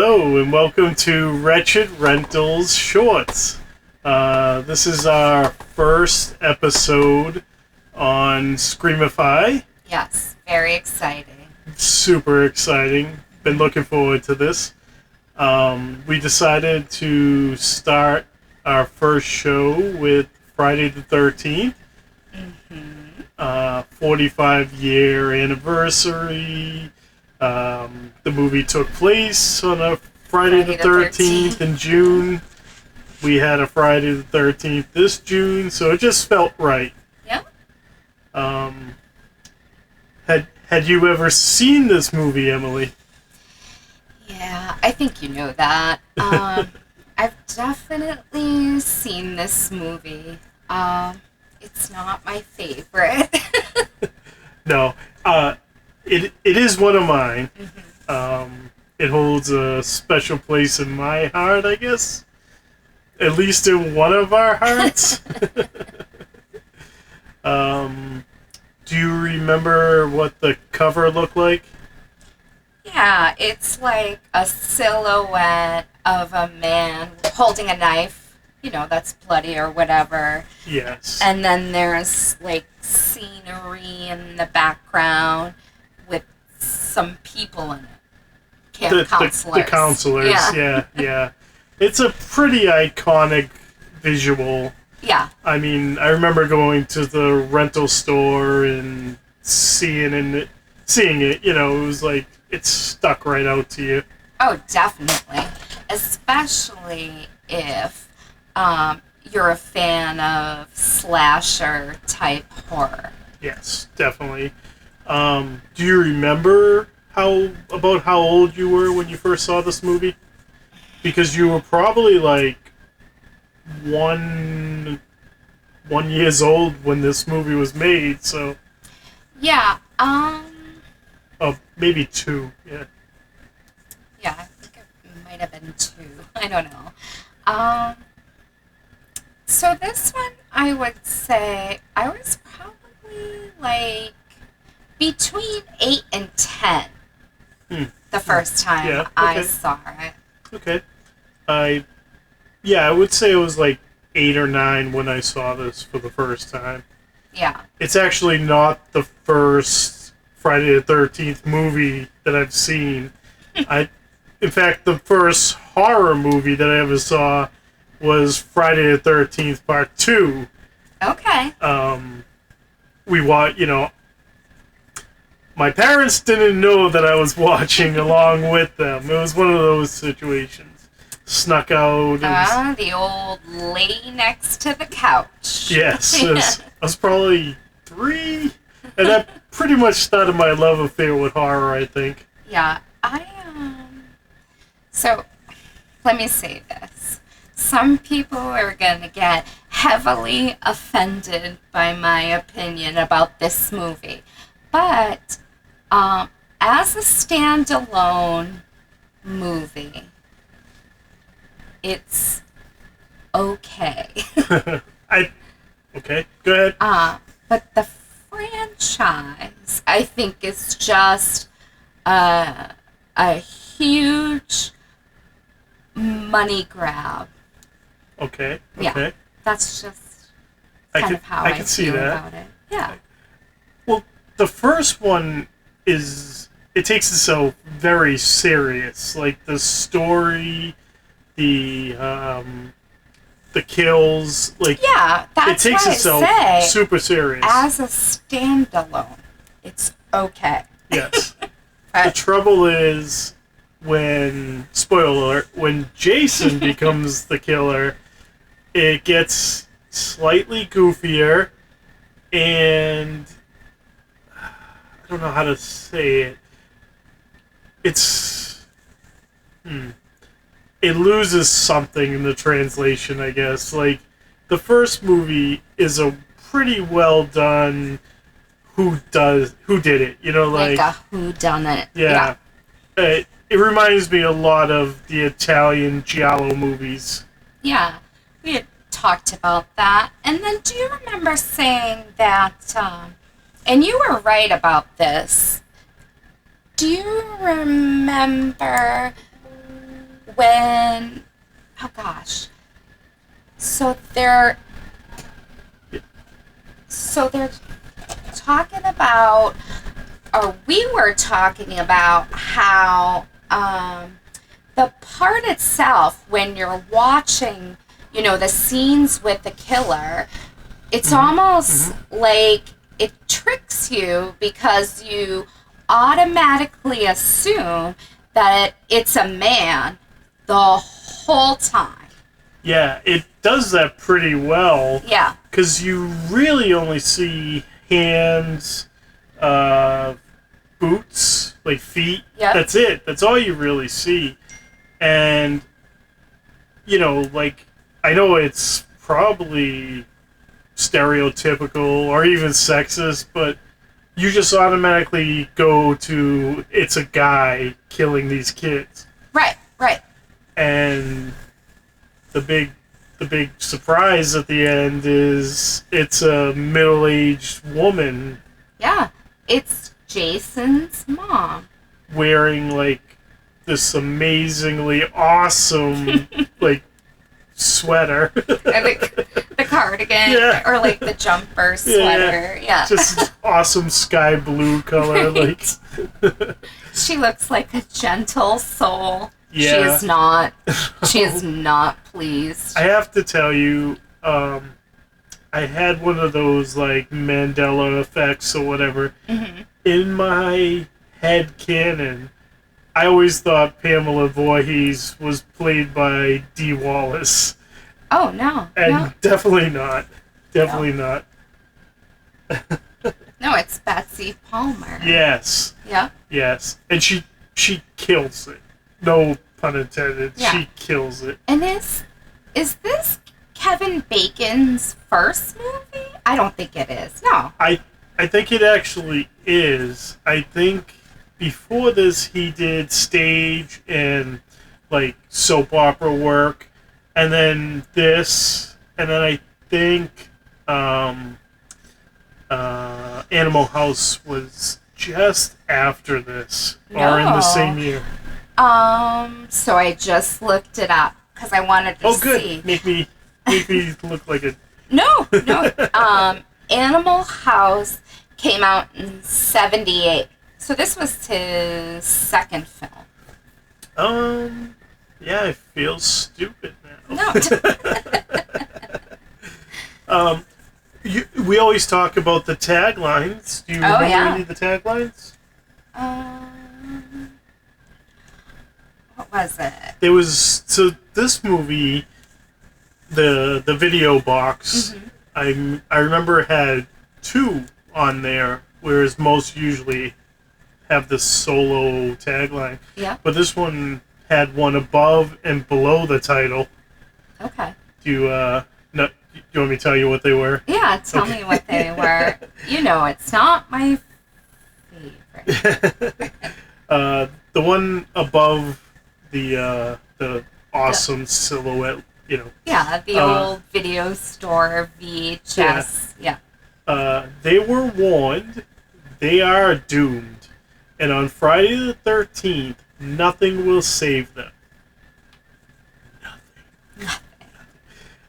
Hello and welcome to Wretched Rentals Shorts. This is our first episode on Screamify. Yes, very exciting. Super exciting. Been looking forward to this. We decided to start our first show with Friday the 13th. 45-year anniversary. The movie took place on a Friday the 13th in June. We had a Friday the 13th this June, so it just felt right. Yep. Had you ever seen this movie, Emily? Yeah, I think you know that. I've definitely seen this movie. It's not my favorite. No. It is one of mine. It holds a special place in my heart, I guess. At least in one of our hearts. Do you remember what the cover looked like? Yeah, it's like a silhouette of a man holding a knife, that's bloody or whatever. Yes. And then there's like scenery in the background with some people in it. Counselors. The counselors, yeah. It's a pretty iconic visual. Yeah. I mean, I remember going to the rental store and seeing it. It was like, it stuck right out to you. Oh, definitely. Especially if you're a fan of slasher-type horror. Yes, definitely. Do you remember how old you were when you first saw this movie? Because you were probably like one years old when this movie was made, so... Yeah, Oh, maybe 2, yeah. Yeah, I think it might have been 2. I don't know. So this one, I would say, I was probably like between 8 and 10 the first time I saw it. Okay. I would say it was like 8 or 9 when I saw this for the first time. Yeah. It's actually not the first Friday the 13th movie that I've seen. In fact, the first horror movie that I ever saw was Friday the 13th Part 2. Okay. We watched, my parents didn't know that I was watching along with them. It was one of those situations. Snuck out. The old lady next to the couch. Yes. I was probably 3. And that pretty much started my love affair with horror, I think. Yeah. So, let me say this. Some people are going to get heavily offended by my opinion about this movie. But, as a standalone movie, it's okay. Okay, go ahead. But the franchise, I think, is just a huge money grab. Okay. Yeah, that's just kind of how I feel about it. Yeah. Well, the first one it takes itself very serious. Like the story, the kills, like that's it takes what itself I say. super serious. As a standalone, it's okay. Yes. The trouble is when, spoiler alert, when Jason becomes the killer, it gets slightly goofier, and I don't know how to say it. It loses something in the translation, I guess. Like, the first movie is a pretty well done who did it, like a whodunit. Yeah. It reminds me a lot of the Italian giallo movies. Yeah, we had talked about that. And then do you remember saying that, and you were right about this, do you remember when, oh gosh, so they're talking about, or we were talking about how the part itself, when you're watching, the scenes with the killer, it's almost like it tricks you because you automatically assume that it's a man the whole time. Yeah, it does that pretty well. Yeah. Because you really only see hands, boots, like feet. Yep. That's it. That's all you really see. And, I know it's probably stereotypical or even sexist, but you just automatically go to it's a guy killing these kids. Right. And the big surprise at the end is it's a middle-aged woman. Yeah, it's Jason's mom. Wearing, this amazingly awesome, sweater. The cardigan, Yeah. or, the jumper sweater. Yeah. Just awesome sky blue color. Right. She looks like a gentle soul. Yeah. She is not pleased. I have to tell you, I had one of those, Mandela effects or whatever. Mm-hmm. In my head canon, I always thought Pamela Voorhees was played by Dee Wallace. Oh, no. And no. definitely not. Definitely not. No, it's Betsy Palmer. Yes. Yeah. Yes. And she kills it. No pun intended. Yeah. She kills it. And is this Kevin Bacon's first movie? I don't think it is. No. I think it actually is. I think before this he did stage and soap opera work, and then this, and then I think Animal House was just after this, or in the same year. So I just looked it up because I wanted to see. Oh, good. Make me look like a... No. Animal House came out in 1978. So this was his second film. Yeah, I feel stupid now. No. We always talk about the taglines. Do you remember any of the taglines? What was it? There was, so this movie, the video box, I remember had two on there, whereas most usually have the solo tagline. Yeah. But this one had one above and below the title. Okay. Do you want me to tell you what they were? Yeah, tell me what they were. It's not my favorite. The one above the awesome silhouette, Yeah, the old video store VHS. Yeah. They were warned. They are doomed. And on Friday the 13th, nothing will save them. Nothing.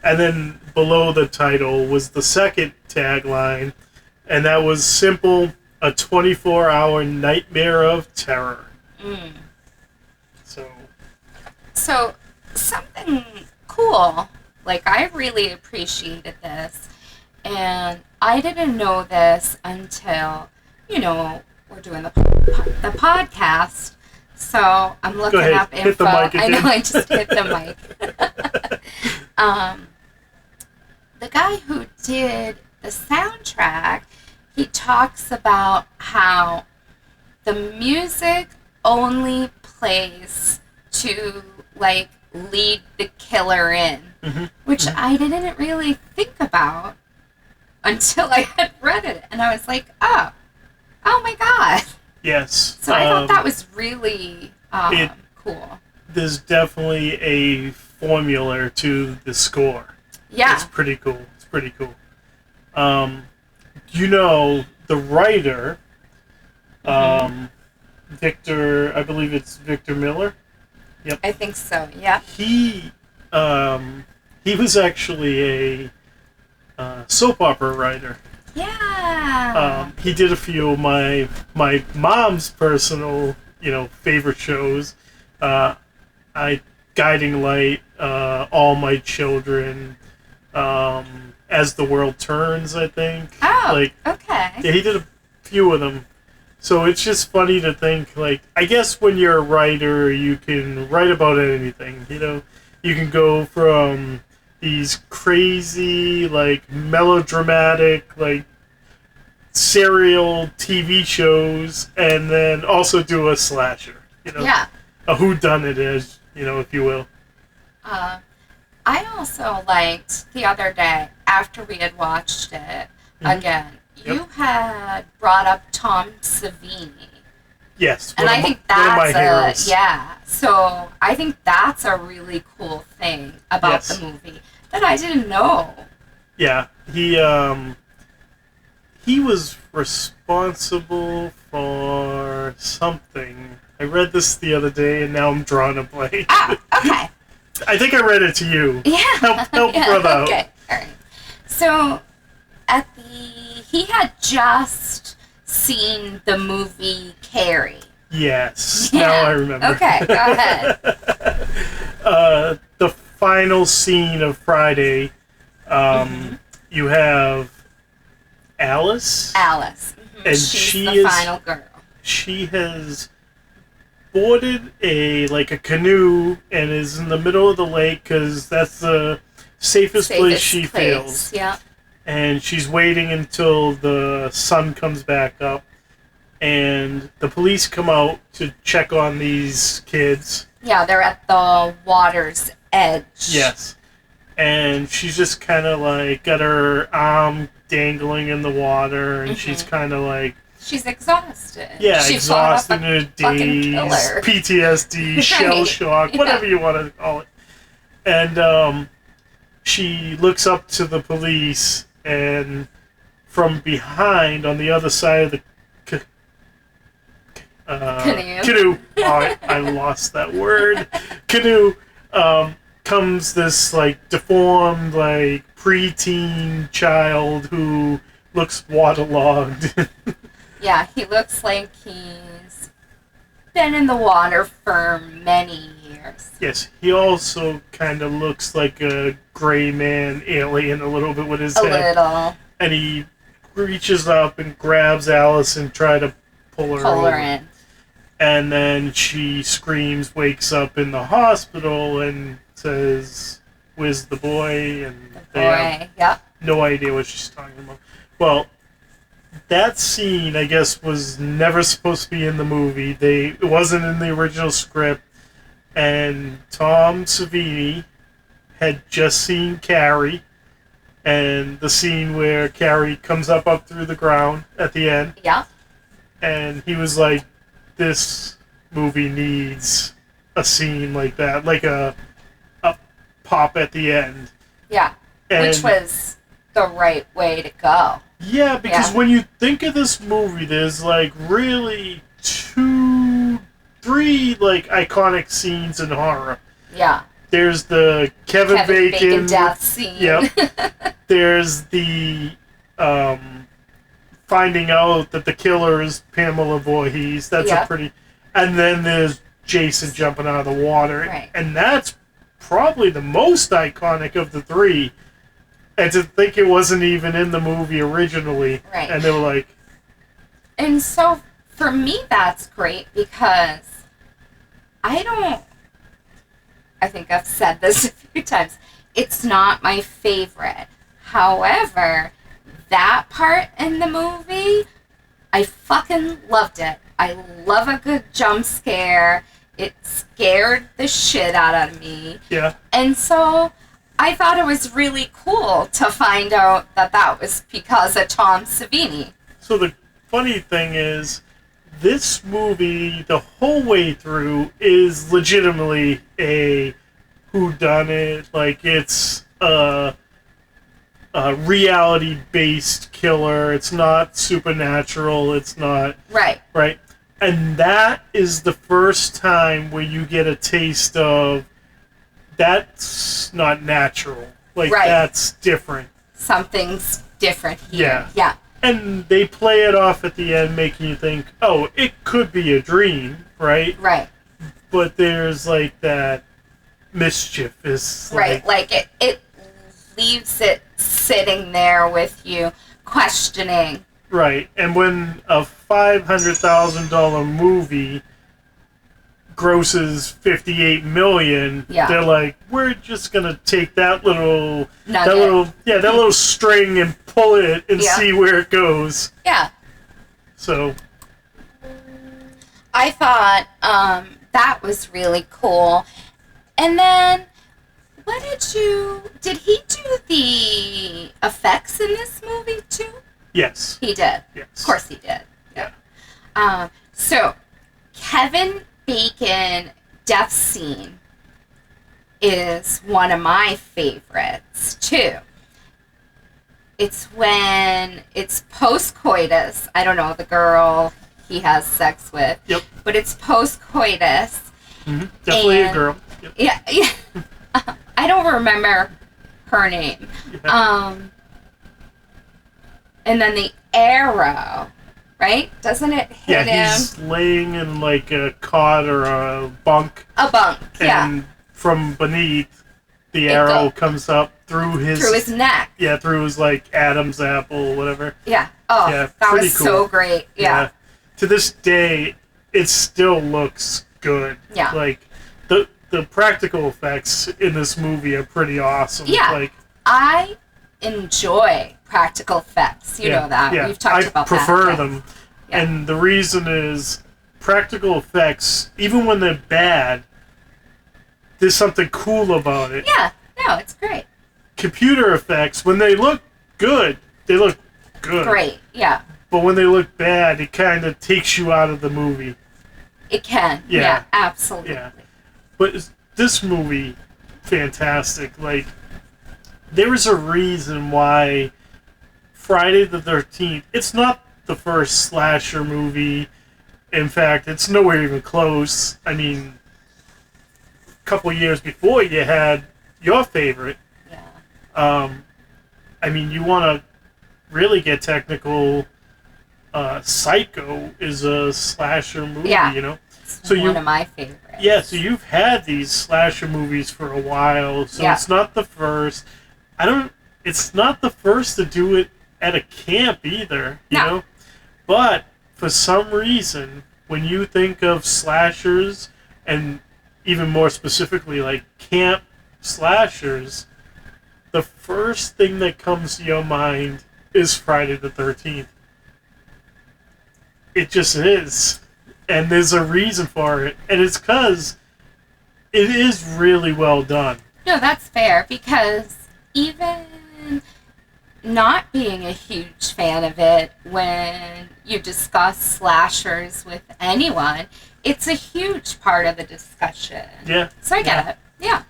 And then below the title was the second tagline, and that was simple, a 24-hour nightmare of terror. Mm. So something cool. I really appreciated this. And I didn't know this until, we're doing the podcast. So I'm looking up info. Hit the mic again. I know, I just hit the mic. The guy who did the soundtrack, he talks about how the music only plays to lead the killer in, which I didn't really think about until I had read it, and I was like, oh my god. Yes. So I thought that was really cool. There's definitely a formula to the score. Yeah. It's pretty cool. The writer, Victor, I believe it's Victor Miller. Yep. I think so. Yeah. He was actually a soap opera writer. Yeah. He did a few of my mom's personal, favorite shows. I Guiding Light, All My Children, As the World Turns, I think. Oh, okay. Yeah, he did a few of them. So it's just funny to think, I guess when you're a writer, you can write about anything, You can go from these crazy, melodramatic, serial TV shows, and then also do a slasher, Yeah. A whodunit, if you will. I also liked the other day, after we had watched it again, you had brought up Tom Savini. Yes, and I think one of my heroes. So I think that's a really cool thing about the movie that I didn't know. Yeah, he was responsible for something. I read this the other day, and now I'm drawing a blank. Ah, okay. I think I read it to you. Yeah. Help brother out. Okay, all right. So, he had just seen the movie Carrie. Yes. Yeah. Now I remember. Okay, go ahead. The final scene of Friday, you have Alice. Mm-hmm. And she's the final girl. She has boarded a canoe and is in the middle of the lake because that's the safest place she feels. Yeah. And she's waiting until the sun comes back up, and the police come out to check on these kids. Yeah, they're at the water's edge. Yes. And she's just kind of got her arm dangling in the water, and she's kind of she's exhausted. Yeah, she exhausted in a daze, PTSD, shell shock, whatever you want to call it. And she looks up to the police, and from behind, on the other side of the canoe. Oh, I lost that word. Canoe. Comes this deformed preteen child who looks waterlogged. Yeah, he looks like he's been in the water for many years. Yes, he also kind of looks like a gray man alien a little bit with his head. A little. And he reaches up and grabs Alice and try to pull her in. And then she screams, wakes up in the hospital, and says, "Where's the boy?" And they have no idea what she's talking about. Well, that scene, I guess, was never supposed to be in the movie. It wasn't in the original script. And Tom Savini had just seen Carrie, and the scene where Carrie comes up through the ground at the end. Yeah. And he was like, this movie needs a scene like that, like a pop at the end. Yeah, which was the right way to go. Yeah, because when you think of this movie, there's really 2, 3 iconic scenes in horror. Yeah. There's the Kevin Bacon death scene. Yep. There's the finding out that the killer is Pamela Voorhees. That's a pretty... And then there's Jason jumping out of the water. Right. And that's probably the most iconic of the 3. And to think it wasn't even in the movie originally. Right. And they were like... And so, for me, that's great because I think I've said this a few times. It's not my favorite. However, that part in the movie, I fucking loved it. I love a good jump scare. It scared the shit out of me. Yeah. And so I thought it was really cool to find out that was because of Tom Savini. So the funny thing is, this movie, the whole way through, is legitimately a whodunit. It's a reality-based killer. It's not supernatural. It's not... Right. Right? And that is the first time where you get a taste of that's not natural. Like, Right. that's different. Something's different here. Yeah. Yeah. And they play it off at the end, making you think, oh, it could be a dream, right? Right. But there's, like, that mischief is, Right. Like it leaves it sitting there with you, questioning. Right. And when a $500,000 movie grosses $58 million, Yeah. they're like, we're just gonna take that little Nugget. that little string and pull it and Yeah. see where it goes. Yeah. So I thought that was really cool. And then, did he do the effects in this movie too? yes. He did. Yes. Of course he did. Yeah. So, Kevin Bacon death scene is one of my favorites too. It's when it's post-coitus. I don't know, the girl he has sex with. Yep. But it's post-coitus. Mm-hmm. Definitely a And- girl. Yep. Yeah. I don't remember her name. Yeah. And then the arrow, right? Doesn't it hit him? He's laying in like a cot or a bunk, A bunk, yeah. and from beneath, the It arrow go- comes up through his neck. Yeah, through his like Adam's apple, whatever. Yeah. Oh, Yeah, that pretty was cool. so great. Yeah. To this day, it still looks good. Yeah. Like the practical effects in this movie are pretty awesome. Yeah. Like, I enjoy practical effects. You know that. Yeah. We've talked I about prefer that. them. Yeah. And the reason is practical effects, even when they're bad, there's something cool about it. Yeah. No, it's great. Computer effects, when they look good, they look good. Great. Yeah. But when they look bad, it kind of takes you out of the movie. It can. Yeah. Yeah, absolutely. Yeah. But this movie, fantastic. Like, there is a reason why Friday the 13th, it's not the first slasher movie. In fact, it's nowhere even close. I mean, a couple years before, you had your favorite. Yeah. I mean, you want to really get technical. Psycho is a slasher movie, Yeah. you know? It's So one of my favorites. Yeah, so you've had these slasher movies for a while, so Yeah. it's not the first. It's not the first to do it at a camp either, you No. know? But for some reason, when you think of slashers, and even more specifically, like camp slashers, the first thing that comes to your mind is Friday the 13th. It just is. And there's a reason for it. And it's because it is really well done. No, that's fair because even not being a huge fan of it, when you discuss slashers with anyone, it's a huge part of the discussion. Yeah. So I get it. Yeah.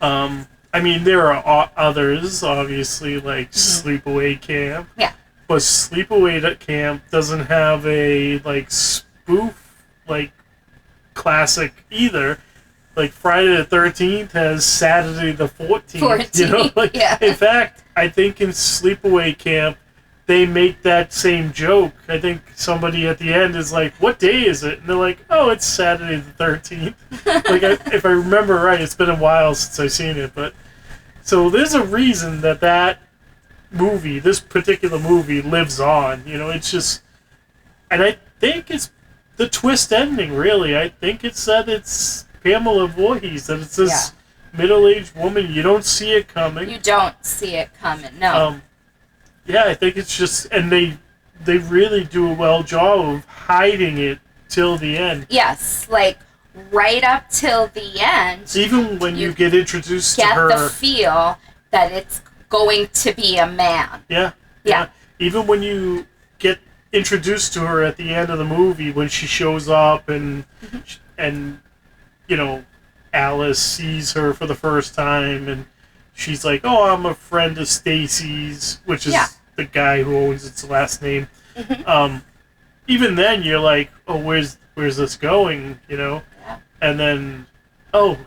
I mean, there are others, obviously, like Sleepaway Camp. Yeah. But Sleepaway Camp doesn't have a, like, spoof, like, classic either. Like, Friday the 13th has Saturday the 14th. You know? Like, yeah. In fact, I think in Sleepaway Camp, they make that same joke. I think somebody at the end is like, what day is it? And they're like, oh, it's Saturday the 13th. Like, if I remember right, it's been a while since I've seen it. But so there's a reason that movie, this particular movie, lives on. You know, it's just... And I think it's the twist ending, really. I think it's that it's Pamela Voorhees, that it's this middle-aged woman. You don't see it coming. You don't see it coming, no. Yeah, I think it's just... And they really do a well job of hiding it till the end. Yes, like, right up till the end, Even when you get introduced to get her... the feel that it's going to be a man. Yeah. Even when you get introduced to her at the end of the movie, when she shows up and you know, Alice sees her for the first time and she's like, oh, I'm a friend of Stacy's, which is the guy who owns its last name. Even then, you're like, oh, where's this going, Yeah. And then, oh,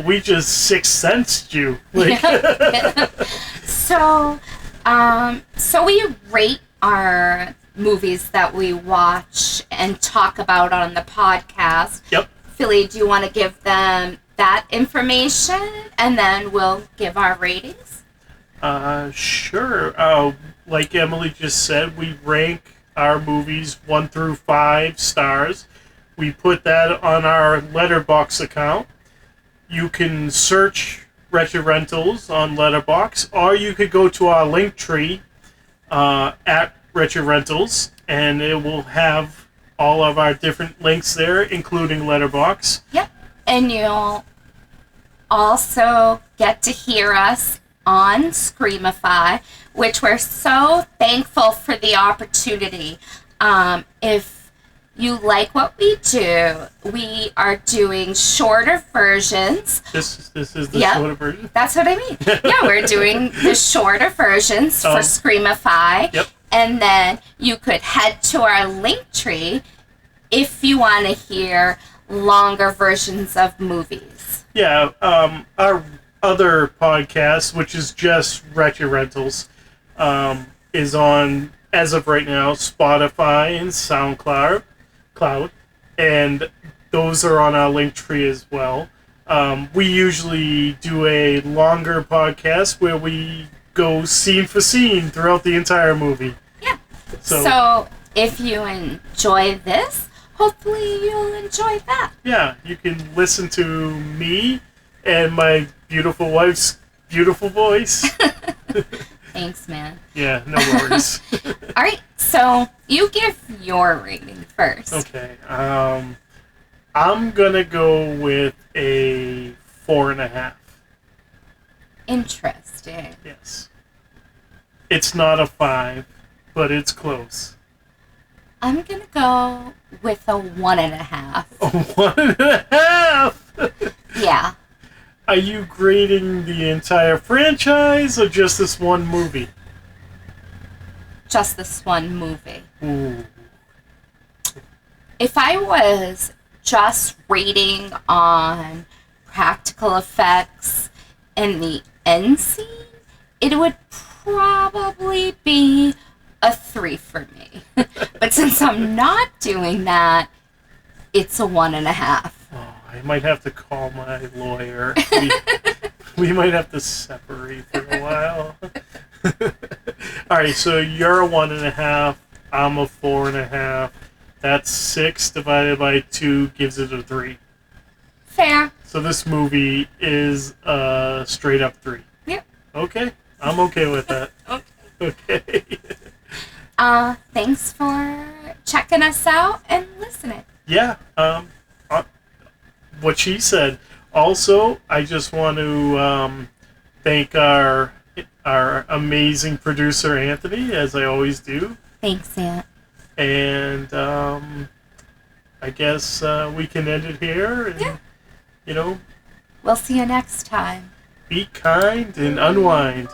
we just sixth sensed you. Like, So, so we rate our movies that we watch and talk about on the podcast. Yep. Philly, do you want to give them that information, and then we'll give our ratings? Sure. Like Emily just said, we rank our movies 1 through 5 stars. We put that on our Letterboxd account. You can search Wretched Rentals on Letterboxd, or you could go to our link tree at Wretched Rentals, and it will have all of our different links there, including Letterboxd. Yep. And you'll also get to hear us on Screamify, which we're so thankful for the opportunity. If you like what we do, we are doing shorter versions. This is the Yep. shorter version? That's what I mean. Yeah, we're doing the shorter versions for Screamify. Yep. And then you could head to our link tree if you want to hear longer versions of movies. Yeah, our other podcast, which is just Wretched Rentals, is on, as of right now, Spotify and SoundCloud, and those are on our link tree as well. We usually do a longer podcast where we go scene for scene throughout the entire movie. Yeah. So if you enjoy this, hopefully you'll enjoy that. Yeah, you can listen to me and my beautiful wife's beautiful voice. Thanks, man. Yeah, no worries. All right, so you give your rating first. Okay. I'm gonna go with a 4.5. Interesting. Yes. It's not a 5, but it's close. I'm going to go with a 1.5. A 1.5? Yeah. Are you grading the entire franchise or just this one movie? Just this one movie. Ooh. If I was just rating on practical effects and the end scene, it would probably be a 3 for me. But since I'm not doing that, it's a 1.5. Oh, I might have to call my lawyer. We might have to separate for a while. Alright, so you're a 1.5. I'm a 4.5. That's 6 divided by 2 gives it a 3. Fair. So this movie is a straight up 3. Yep. Okay. I'm okay with that. Okay. Thanks for checking us out and listening. Yeah. What she said. Also, I just want to thank our amazing producer Anthony, as I always do. Thanks, Aunt. And I guess we can end it here. And, Yeah. You know, We'll see you next time. be kind and unwind.